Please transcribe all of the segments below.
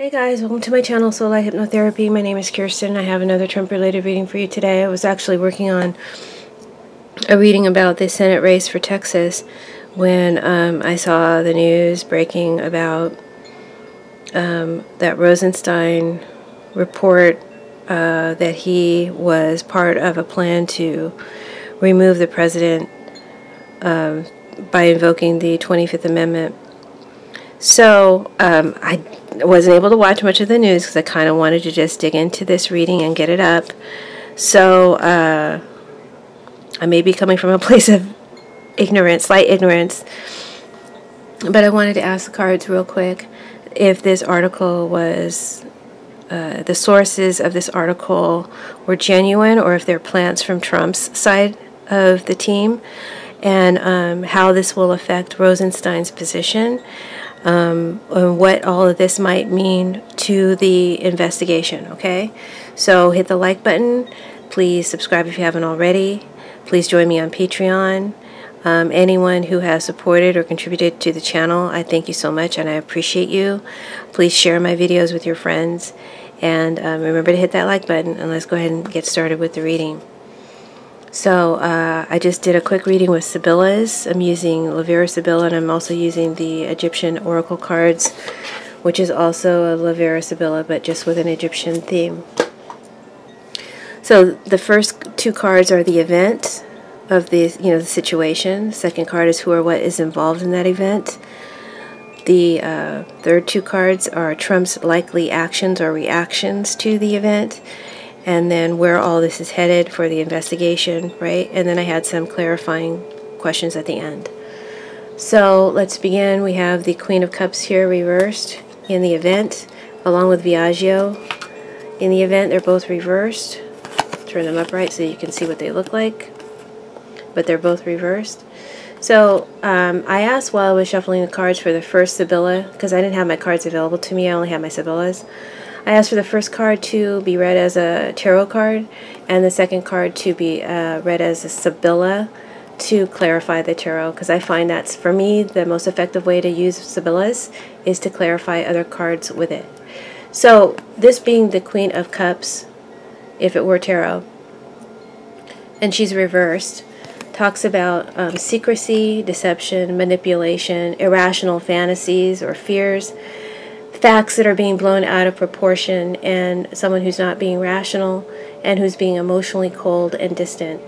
Hey guys, welcome to my channel, Soulight Hypnotherapy. My name is Kirsten. I have another Trump-related reading for you today. I was actually working on a reading about the Senate race for Texas when I saw the news breaking about that Rosenstein report that he was part of a plan to remove the president by invoking the 25th Amendment. So I wasn't able to watch much of the news because I kind of wanted to just dig into this reading and get it up. So I may be coming from a place of ignorance, slight ignorance, but I wanted to ask the cards real quick if this article was, the sources of this article were genuine or if they're plants from Trump's side of the team, and how this will affect Rosenstein's position. And what all of this might mean to the investigation, okay? So hit the like button. Please subscribe if you haven't already. Please join me on Patreon. Anyone who has supported or contributed to the channel, I thank you so much and I appreciate you. Please share my videos with your friends. And remember to hit that like button, and let's go ahead and get started with the reading. So I just did a quick reading with Sibillas. I'm using Sibilla, and I'm also using the Egyptian Oracle cards, which is also a Sibilla, but just with an Egyptian theme. So the first two cards are the event of the situation. The second card is who or what is involved in that event. The third two cards are Trump's likely actions or reactions to the event, and then where all this is headed for the investigation, right? And then I had some clarifying questions at the end. So let's begin. We have the Queen of Cups here reversed in the event, along with Viaggio in the event. They're both reversed. Turn them upright so you can see what they look like, but they're both reversed. So I asked while I was shuffling the cards for the first Sibilla, because I didn't have my cards available to me, I only had my Sibillas. I asked for the first card to be read as a tarot card and the second card to be read as a Sibilla to clarify the tarot, because I find that's, for me, the most effective way to use Sibillas is to clarify other cards with it. So this being the Queen of Cups, if it were tarot, and she's reversed, talks about secrecy, deception, manipulation, irrational fantasies or fears, facts that are being blown out of proportion, and someone who's not being rational and who's being emotionally cold and distant.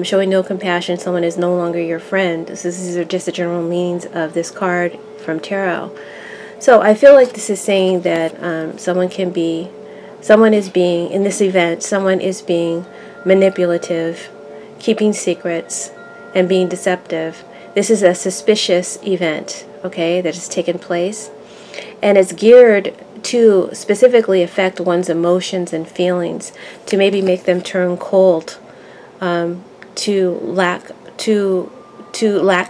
Showing no compassion, someone is no longer your friend. These are just the general meanings of this card from tarot. So I feel like this is saying that someone is being, in this event, someone is being manipulative, keeping secrets, and being deceptive. This is a suspicious event, okay, that has taken place. And it's geared to specifically affect one's emotions and feelings, to maybe make them turn cold, to lack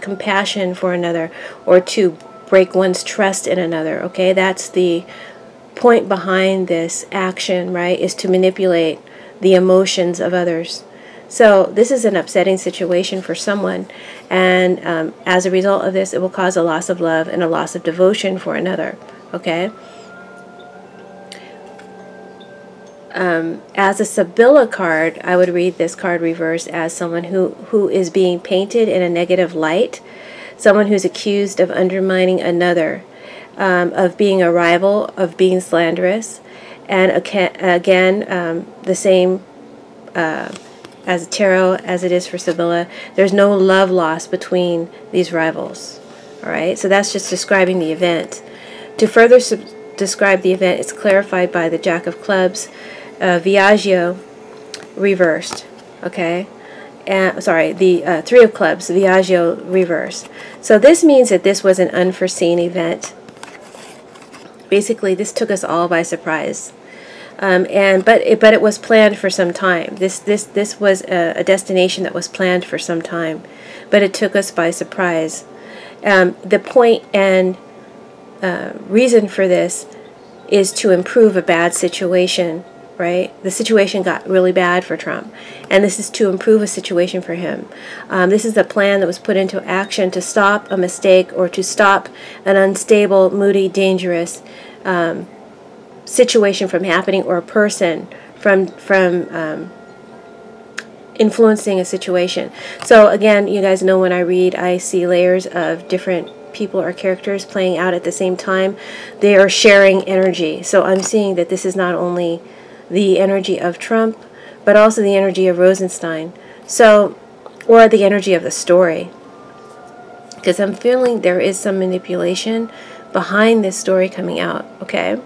compassion for another, or to break one's trust in another. Okay, that's the point behind this action, right? Is to manipulate the emotions of others. So this is an upsetting situation for someone, and as a result of this, it will cause a loss of love and a loss of devotion for another. Okay. As a Sibilla card, I would read this card reversed as someone who is being painted in a negative light, someone who's accused of undermining another, of being a rival, of being slanderous, and again, the same as tarot as it is for Sibilla. There's no love lost between these rivals. All right, so that's just describing the event. To further describe the event, it's clarified by the Jack of Clubs, Viaggio reversed, okay? And sorry, the Three of Clubs, Viaggio reversed. So this means that this was an unforeseen event. Basically, this took us all by surprise. But it was planned for some time. This was a destination that was planned for some time, but it took us by surprise. The point and reason for this is to improve a bad situation, right? The situation got really bad for Trump, and this is to improve a situation for him. This is a plan that was put into action to stop a mistake or to stop an unstable, moody, dangerous situation from happening, or a person from influencing a situation. So again, you guys know when I read, I see layers of different people or characters playing out at the same time. They are sharing energy. So I'm seeing that this is not only the energy of Trump, but also the energy of Rosenstein. So, or the energy of the story. Because I'm feeling there is some manipulation behind this story coming out, okay?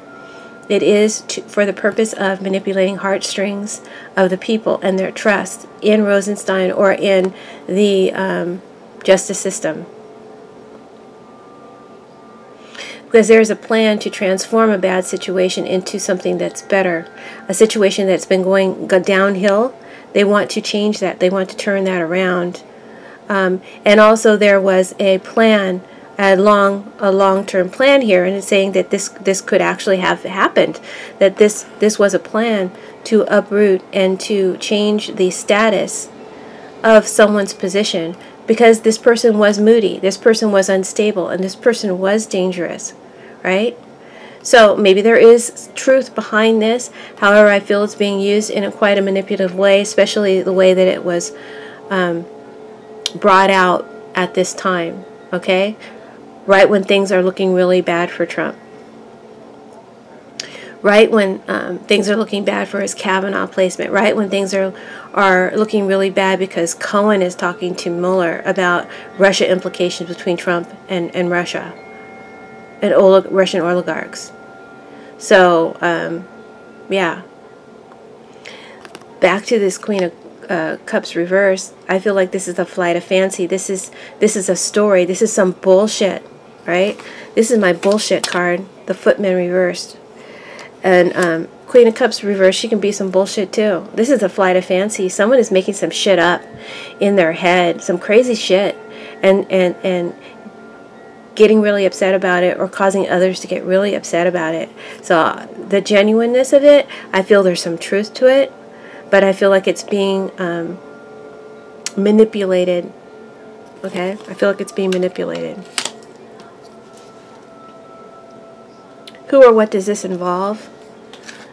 It is for the purpose of manipulating heartstrings of the people and their trust in Rosenstein or in the justice system. Because there's a plan to transform a bad situation into something that's better. A situation that's been going downhill, they want to change that. They want to turn that around. And also there was a plan, a long-term plan here, and it's saying that this could actually have happened, that this was a plan to uproot and to change the status of someone's position, because this person was moody, this person was unstable, and this person was dangerous, right? So maybe there is truth behind this. However, I feel it's being used in quite a manipulative way, especially the way that it was brought out at this time, okay? Right when things are looking really bad for Trump. Right when things are looking bad for his Kavanaugh placement. Right when things are looking really bad because Cohen is talking to Mueller about Russia implications between Trump and Russia. And Russian oligarchs. So, yeah. Back to this Queen of Cups reversed. I feel like this is a flight of fancy. This is a story. This is some bullshit, right? This is my bullshit card, the Footman reversed. And Queen of Cups reversed, she can be some bullshit too. This is a flight of fancy. Someone is making some shit up in their head, some crazy shit, and getting really upset about it, or causing others to get really upset about it. So the genuineness of it, I feel there's some truth to it, but I feel like it's being manipulated. Okay? I feel like it's being manipulated. Who or what does this involve?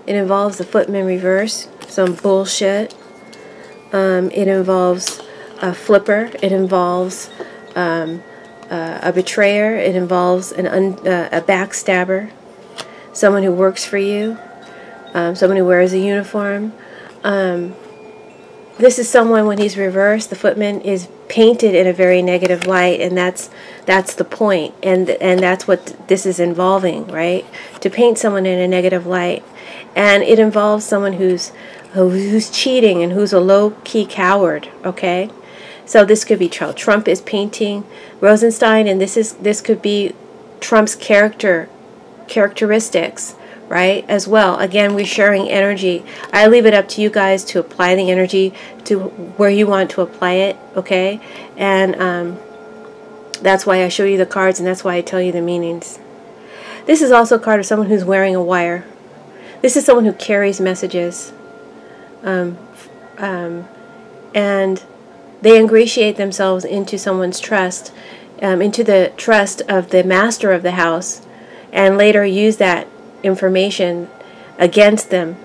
It involves the Footman reverse, some bullshit. It involves a flipper. It involves a betrayer. It involves a backstabber, someone who works for you, someone who wears a uniform. This is someone, when he's reversed, the Footman is painted in a very negative light, and that's the point, and that's what this is involving, right? To paint someone in a negative light, and it involves someone who's cheating and who's a low-key coward, okay? So this could be Trump is painting Rosenstein, and this could be Trump's characteristics, right, as well. Again, we're sharing energy. I leave it up to you guys to apply the energy to where you want to apply it, okay? And that's why I show you the cards, and that's why I tell you the meanings. This is also a card of someone who's wearing a wire. This is someone who carries messages. And they ingratiate themselves into someone's trust, into the trust of the master of the house, and later use that information against them.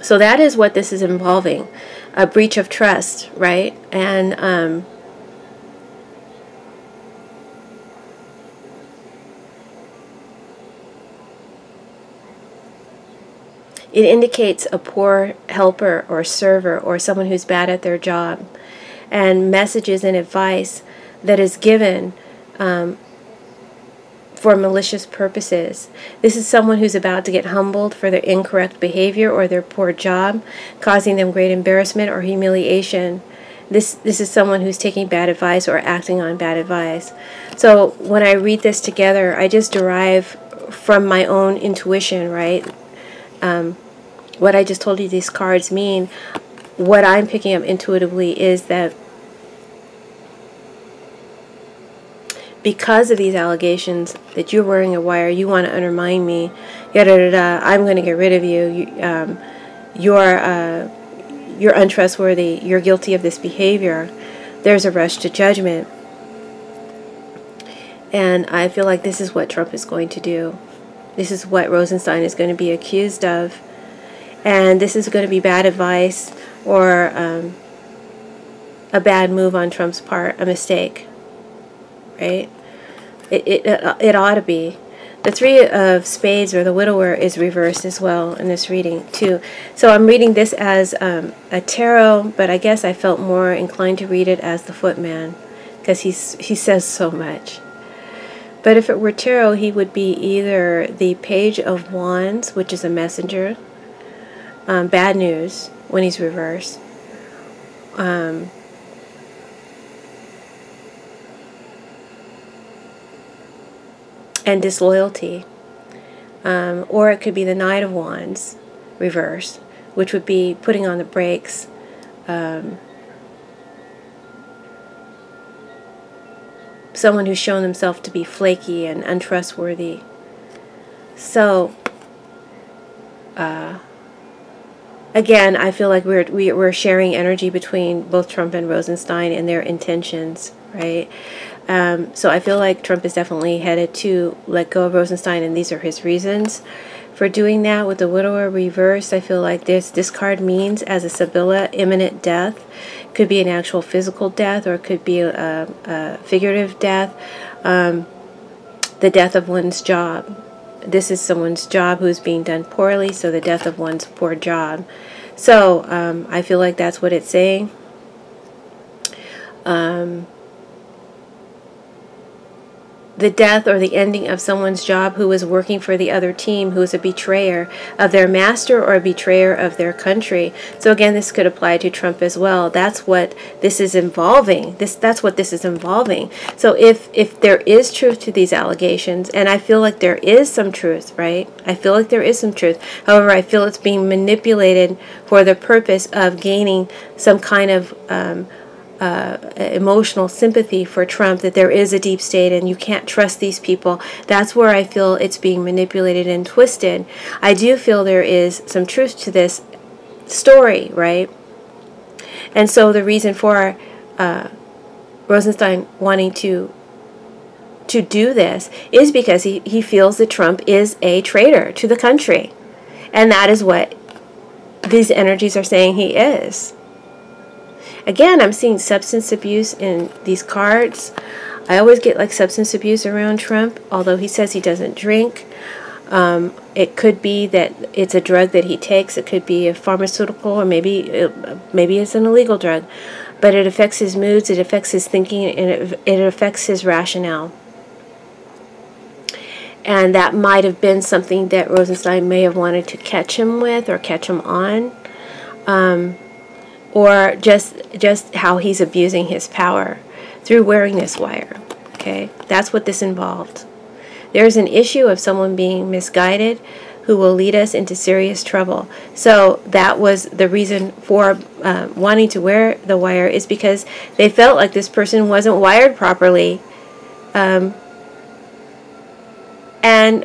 So that is what this is involving, a breach of trust, right? And it indicates a poor helper or server or someone who's bad at their job, and messages and advice that is given for malicious purposes. This is someone who's about to get humbled for their incorrect behavior or their poor job, causing them great embarrassment or humiliation. This is someone who's taking bad advice or acting on bad advice. So when I read this together, I just derive from my own intuition, right? What I just told you these cards mean. What I'm picking up intuitively is that because of these allegations that you're wearing a wire, you want to undermine me, I'm going to get rid of you, you're untrustworthy, you're guilty of this behavior. There's a rush to judgment. And I feel like this is what Trump is going to do. This is what Rosenstein is going to be accused of. And this is going to be bad advice or a bad move on Trump's part, a mistake, right? It ought to be. The Three of Spades, or the Widower, is reversed as well in this reading too. So I'm reading this as a tarot, but I guess I felt more inclined to read it as the Footman, because he says so much. But if it were tarot, he would be either the Page of Wands, which is a messenger, bad news when he's reversed, and disloyalty, or it could be the Knight of Wands reverse, which would be putting on the brakes, someone who's shown themselves to be flaky and untrustworthy. So again, I feel like we're sharing energy between both Trump and Rosenstein and their intentions, right? So I feel like Trump is definitely headed to let go of Rosenstein, and these are his reasons for doing that. With the Widower reversed, I feel like this card means, as a Sibilla, imminent death. It could be an actual physical death, or it could be a figurative death, the death of one's job. This is someone's job who's being done poorly, so the death of one's poor job. So I feel like that's what it's saying. The death or the ending of someone's job who is working for the other team, who is a betrayer of their master or a betrayer of their country. So again, this could apply to Trump as well. That's what this is involving. That's what this is involving. So if there is truth to these allegations, and I feel like there is some truth, right? I feel like there is some truth. However, I feel it's being manipulated for the purpose of gaining some kind of emotional sympathy for Trump, that there is a deep state and you can't trust these people. That's where I feel it's being manipulated and twisted. I do feel there is some truth to this story, right? And so the reason for Rosenstein wanting to do this is because he feels that Trump is a traitor to the country. And that is what these energies are saying he is. Again, I'm seeing substance abuse in these cards. I always get like substance abuse around Trump, although he says he doesn't drink. It could be that it's a drug that he takes. It could be a pharmaceutical, or maybe it's an illegal drug. But it affects his moods, it affects his thinking, and it affects his rationale. And that might have been something that Rosenstein may have wanted to catch him with, or catch him on. Or just how he's abusing his power through wearing this wire. Okay, that's what this involved. There's an issue of someone being misguided who will lead us into serious trouble. So that was the reason for wanting to wear the wire, is because they felt like this person wasn't wired properly. And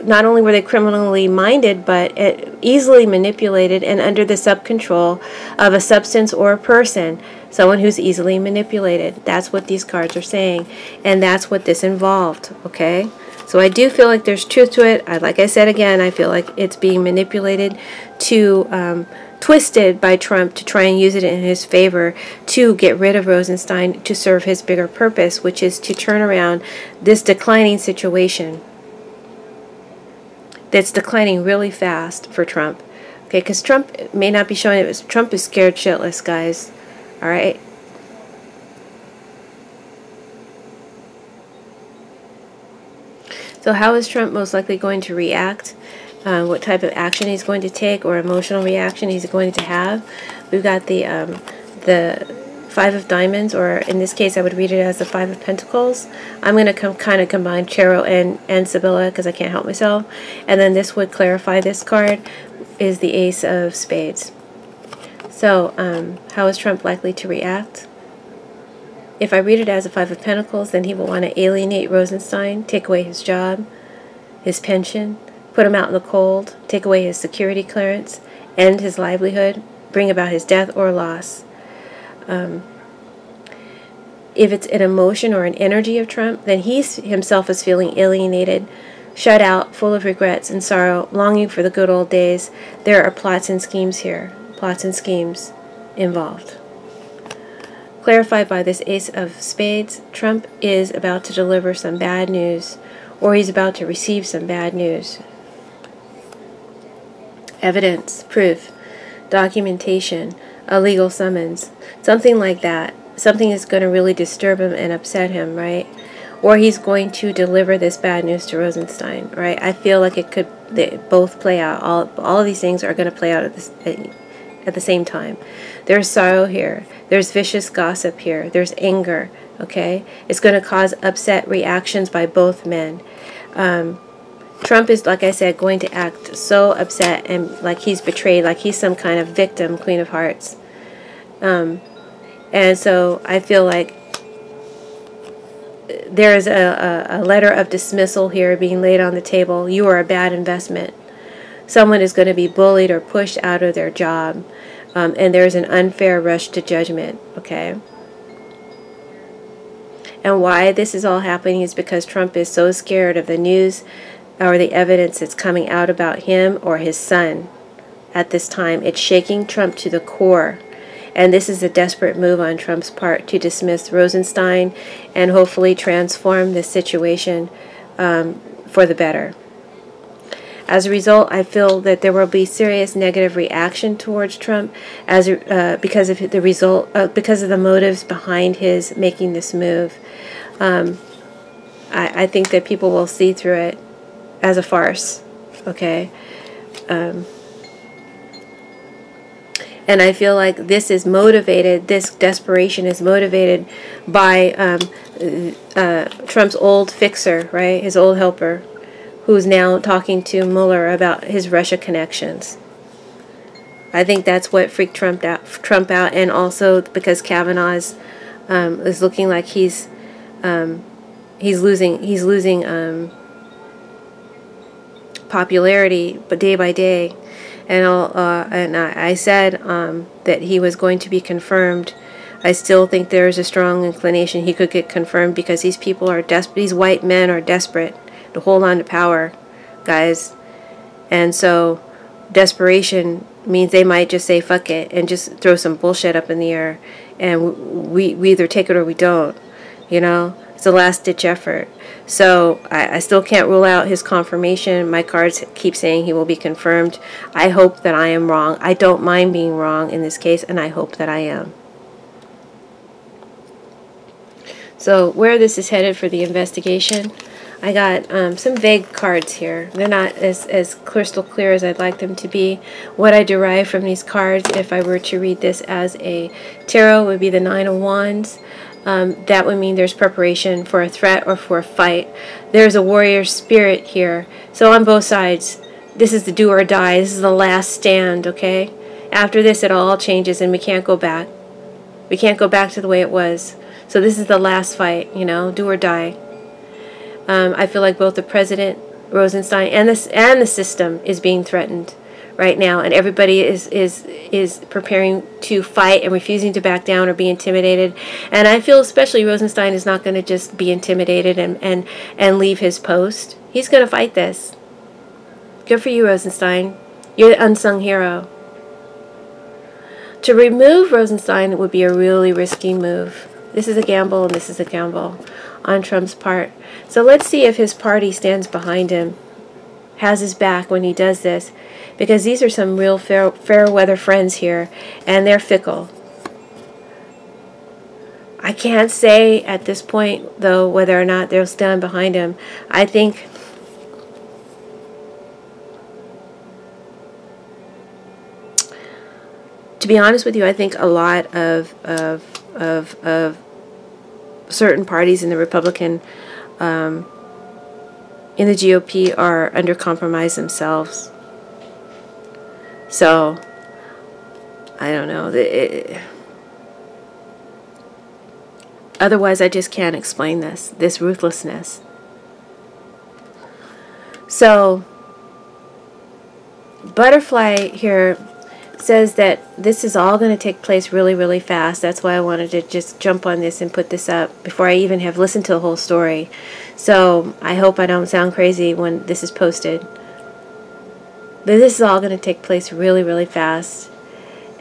not only were they criminally minded, but easily manipulated and under the sub-control of a substance or a person. Someone who's easily manipulated. That's what these cards are saying. And that's what this involved, okay? So I do feel like there's truth to it. Like I said again, I feel like it's being manipulated to, twisted by Trump to try and use it in his favor to get rid of Rosenstein, to serve his bigger purpose, which is to turn around this declining situation that's declining really fast for Trump. Okay, because Trump may not be showing it. Trump is scared shitless, guys. All right? So how is Trump most likely going to react? What type of action he's going to take, or emotional reaction he's going to have? We've got the Five of Diamonds, or in this case I would read it as the Five of Pentacles. I'm going to kind of combine Tarot and Sibilla because I can't help myself. And then this would clarify this card, is the Ace of Spades. So how is Trump likely to react? If I read it as a Five of Pentacles, then he will want to alienate Rosenstein, take away his job, his pension, put him out in the cold, take away his security clearance, end his livelihood, bring about his death or loss. If it's an emotion or an energy of Trump, then he himself is feeling alienated, shut out, full of regrets and sorrow, longing for the good old days. There are plots and schemes here, plots and schemes involved. Clarified by this Ace of Spades, Trump is about to deliver some bad news, or he's about to receive some bad news. Evidence, proof, documentation, a legal summons, something like that. Something is going to really disturb him and upset him, right? Or he's going to deliver this bad news to Rosenstein, right? I feel like they both play out. All of these things are going to play out at the same time. There's sorrow here. There's vicious gossip here. There's anger, okay? It's going to cause upset reactions by both men. Trump is, like I said, going to act so upset and like he's betrayed, like he's some kind of victim, Queen of Hearts. And so I feel like there is a letter of dismissal here being laid on the table. You are a bad investment. Someone is going to be bullied or pushed out of their job. And there's an unfair rush to judgment, okay? And why this is all happening is because Trump is so scared of the news or the evidence that's coming out about him or his son at this time. It's shaking Trump to the core. And this is a desperate move on Trump's part to dismiss Rosenstein and hopefully transform this situation for the better. As a result, I feel that there will be serious negative reaction towards Trump because of the motives behind his making this move. I think that people will see through it as a farce, okay? And I feel like this is motivated, this desperation is motivated by Trump's old fixer, right? His old helper, who's now talking to Mueller about his Russia connections. I think that's what freaked Trump out, and also because Kavanaugh is looking like he's losing popularity, but day by day. And I said that he was going to be confirmed. I still think there's a strong inclination he could get confirmed because these people are desperate. These white men are desperate to hold on to power, guys. And so desperation means they might just say fuck it and just throw some bullshit up in the air, and we either take it or we don't, you know. It's a last-ditch effort. So I still can't rule out his confirmation. My cards keep saying he will be confirmed. I hope that I am wrong. I don't mind being wrong in this case, and I hope that I am. So where this is headed for the investigation, I got some vague cards here. They're not as crystal clear as I'd like them to be. What I derive from these cards, if I were to read this as a tarot, would be the Nine of Wands. That would mean there's preparation for a threat or for a fight. There's a warrior spirit here. So on both sides, this is the do or die. This is the last stand, okay? After this, it all changes and we can't go back. We can't go back to the way it was. So this is the last fight, you know, do or die. I feel like both the president, Rosenstein, and the system is being threatened right now, and everybody is preparing to fight and refusing to back down or be intimidated. And I feel especially Rosenstein is not going to just be intimidated and leave his post. He's going to fight this. Good for you, Rosenstein. You're the unsung hero. To remove Rosenstein would be a really risky move. This is a gamble, and this is a gamble on Trump's part. So let's see if his party stands behind him, has his back when he does this, because these are some real fair weather friends here, and they're fickle. I can't say at this point, though, whether or not they'll stand behind him. I think to be honest with you, I think a lot of certain parties in the Republican in the GOP are under compromise themselves. So, I don't know. Otherwise, I just can't explain this ruthlessness. So, Butterfly here says that this is all going to take place really, really fast. That's why I wanted to just jump on this and put this up before I even have listened to the whole story. So I hope I don't sound crazy when this is posted. But this is all going to take place really, really fast.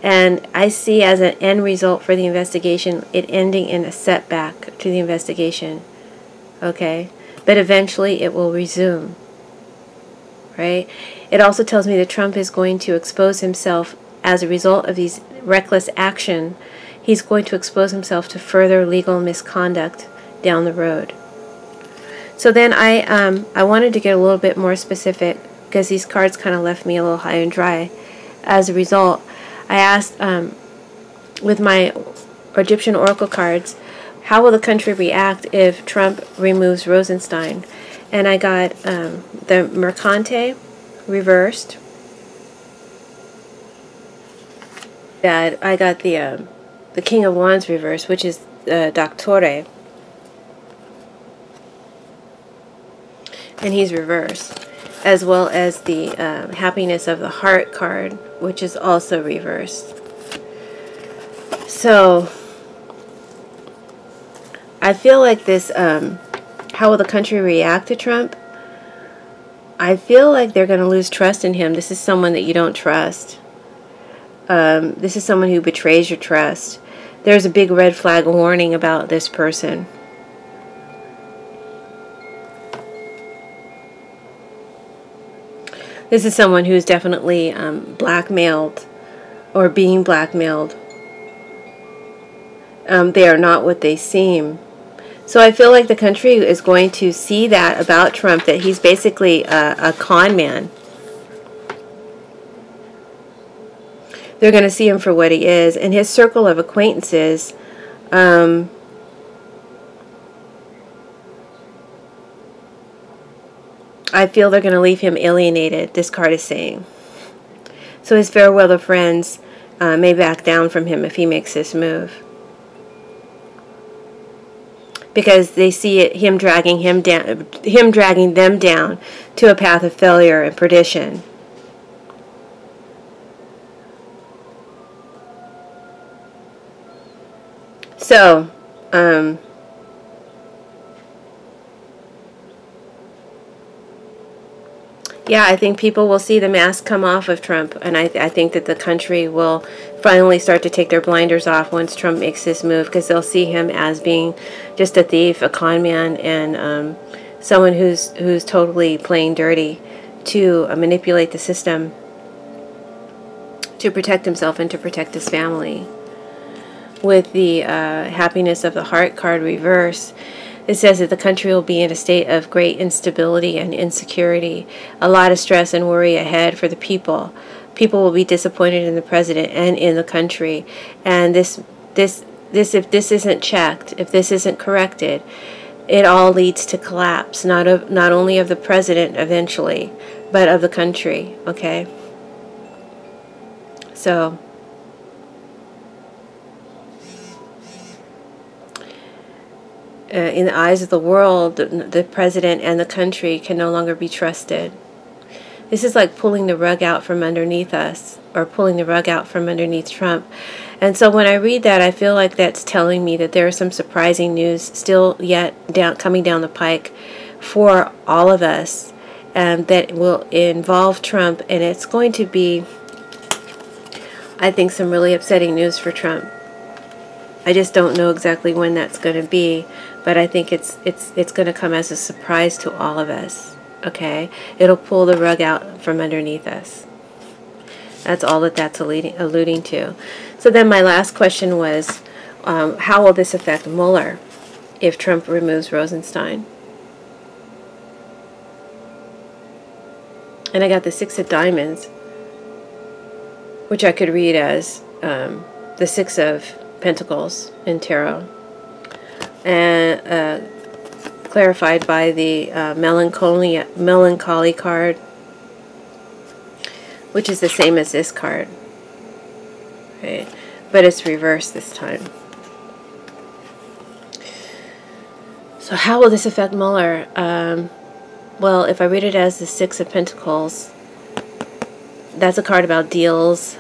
And I see as an end result for the investigation, it ending in a setback to the investigation. Okay? But eventually it will resume. Right? It also tells me that Trump is going to expose himself as a result of these reckless action. He's going to expose himself to further legal misconduct down the road. So then I wanted to get a little bit more specific because these cards kind of left me a little high and dry. As a result, I asked with my Egyptian oracle cards, how will the country react if Trump removes Rosenstein? And I got the Mercante reversed. That I got the King of Wands reversed, which is Doctore, and he's reversed, as well as the Happiness of the Heart card, which is also reversed. So I feel like this. How will the country react to Trump? I feel like they're going to lose trust in him. This is someone that you don't trust. This is someone who betrays your trust. There's a big red flag warning about this person. This is someone who's definitely blackmailed or being blackmailed. They are not what they seem. So I feel like the country is going to see that about Trump, that he's basically a con man. They're going to see him for what he is. And his circle of acquaintances, I feel they're going to leave him alienated, this card is saying. So his farewell of friends may back down from him if he makes this move. Because they see it, him dragging them down to a path of failure and perdition. So, yeah, I think people will see the mask come off of Trump, and I think that the country will finally start to take their blinders off once Trump makes this move, because they'll see him as being just a thief, a con man, and someone who's totally playing dirty to manipulate the system to protect himself and to protect his family. With the Happiness of the Heart card reverse, it says that the country will be in a state of great instability and insecurity, a lot of stress and worry ahead for the people. People will be disappointed in the president and in the country, and if this isn't checked, if this isn't corrected, it all leads to collapse, not only of the president eventually, but of the country. Okay, so. In the eyes of the world, the president and the country can no longer be trusted. This is like pulling the rug out from underneath us, or pulling the rug out from underneath Trump. And so when I read that, I feel like that's telling me that there is some surprising news still yet coming down the pike for all of us, and that will involve Trump, and it's going to be, I think, some really upsetting news for Trump. I just don't know exactly when that's going to be, but I think it's going to come as a surprise to all of us. Okay, it'll pull the rug out from underneath us. That's all that's alluding to. So then my last question was, how will this affect Mueller if Trump removes Rosenstein? And I got the Six of Diamonds, which I could read as the Six of Pentacles in Tarot, and clarified by the melancholy card, which is the same as this card, right? But it's reversed this time. So how will this affect Mueller? Well, if I read it as the Six of Pentacles, that's a card about deals,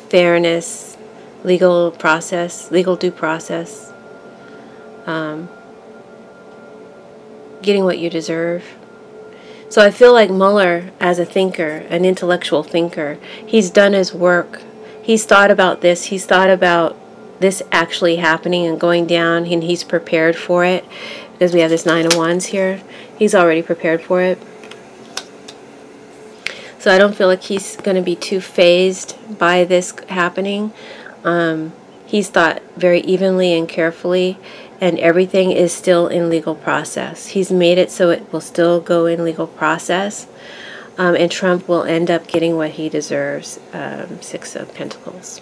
fairness, legal process, legal due process, getting what you deserve. So I feel like Mueller, as a thinker, an intellectual thinker, he's done his work. He's thought about this. He's thought about this actually happening and going down, and he's prepared for it. Because we have this 9 of Wands here. He's already prepared for it. So I don't feel like he's going to be too fazed by this happening. He's thought very evenly and carefully, and everything is still in legal process. He's made it so it will still go in legal process, and Trump will end up getting what he deserves, 6 of Pentacles.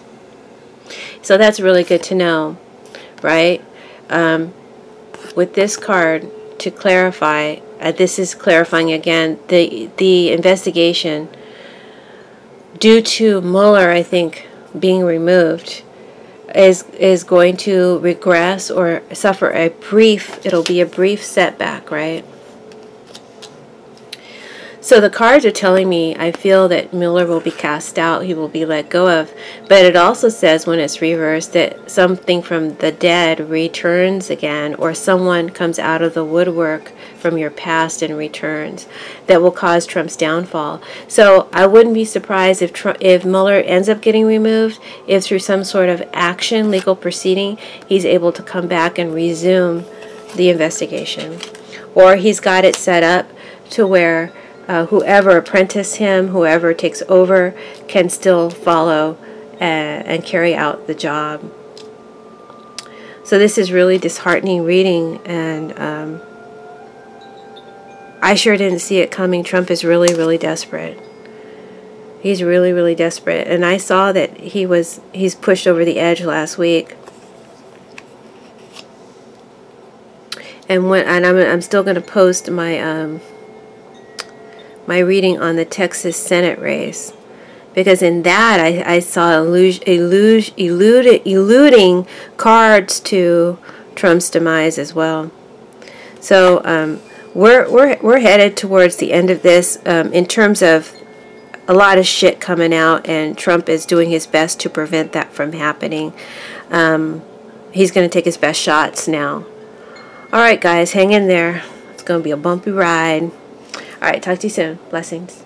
So that's really good to know, right? With this card, to clarify, this is clarifying again, the investigation, due to Mueller, I think, being removed, is going to regress or suffer a brief, it'll be a brief setback, right? So the cards are telling me, I feel that Mueller will be cast out, he will be let go of. But it also says when it's reversed that something from the dead returns again, or someone comes out of the woodwork from your past and returns, that will cause Trump's downfall. So I wouldn't be surprised if Mueller ends up getting removed, if through some sort of action, legal proceeding, he's able to come back and resume the investigation. Or he's got it set up to where whoever apprenticed him, whoever takes over, can still follow and carry out the job. So this is really disheartening reading, and I sure didn't see it coming. Trump is really, really desperate. He's really, really desperate, and I saw that he's pushed over the edge last week. And I'm still going to post my my reading on the Texas Senate race, because in that I saw eluding cards to Trump's demise as well. So we're headed towards the end of this, in terms of a lot of shit coming out, and Trump is doing his best to prevent that from happening. He's going to take his best shots now. All right, guys, hang in there. It's going to be a bumpy ride. All right, talk to you soon. Blessings.